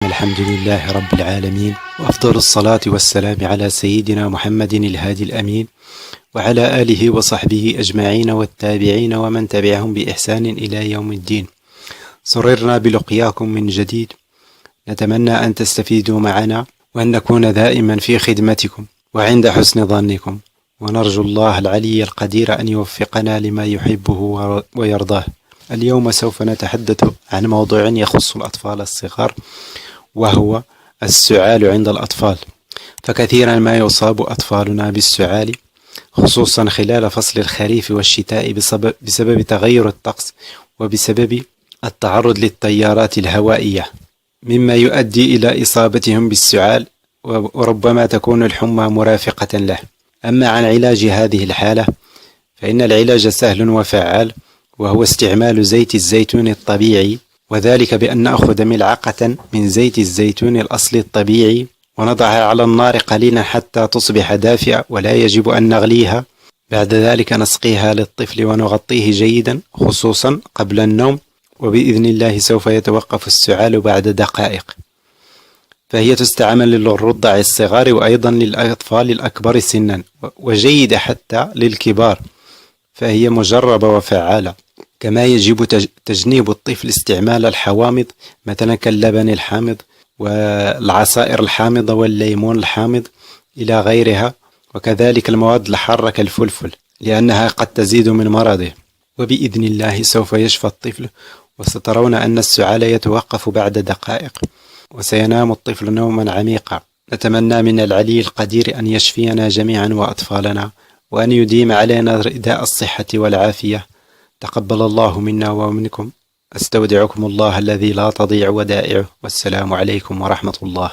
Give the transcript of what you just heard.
الحمد لله رب العالمين، وأفضل الصلاة والسلام على سيدنا محمد الهادي الأمين، وعلى آله وصحبه أجمعين والتابعين ومن تبعهم بإحسان إلى يوم الدين. سررنا بلقياكم من جديد، نتمنى أن تستفيدوا معنا وأن نكون دائما في خدمتكم وعند حسن ظنكم، ونرجو الله العلي القدير أن يوفقنا لما يحبه ويرضاه. اليوم سوف نتحدث عن موضوع يخص الأطفال الصغار، وهو السعال عند الأطفال. فكثيرا ما يصاب أطفالنا بالسعال، خصوصا خلال فصل الخريف والشتاء بسبب تغير الطقس وبسبب التعرض للتيارات الهوائية، مما يؤدي إلى إصابتهم بالسعال، وربما تكون الحمى مرافقة له. أما عن علاج هذه الحالة فإن العلاج سهل وفعال، وهو استعمال زيت الزيتون الطبيعي، وذلك بأن نأخذ ملعقة من زيت الزيتون الأصلي الطبيعي ونضعها على النار قليلا حتى تصبح دافئة، ولا يجب أن نغليها. بعد ذلك نسقيها للطفل ونغطيه جيدا، خصوصا قبل النوم، وبإذن الله سوف يتوقف السعال بعد دقائق. فهي تستعمل للرضع الصغار وأيضا للأطفال الأكبر سنا، وجيدة حتى للكبار، فهي مجربة وفعالة. كما يجب تجنيب الطفل استعمال الحوامض، مثلا كاللبن الحامض والعصائر الحامضة والليمون الحامض إلى غيرها، وكذلك المواد الحارة كالفلفل، لأنها قد تزيد من مرضه. وبإذن الله سوف يشفى الطفل، وسترون أن السعال يتوقف بعد دقائق، وسينام الطفل نوما عميقا. نتمنى من العلي القدير أن يشفينا جميعا وأطفالنا، وأن يديم علينا رداء الصحة والعافية. تقبل الله منا ومنكم. أستودعكم الله الذي لا تضيع ودائعه، والسلام عليكم ورحمة الله.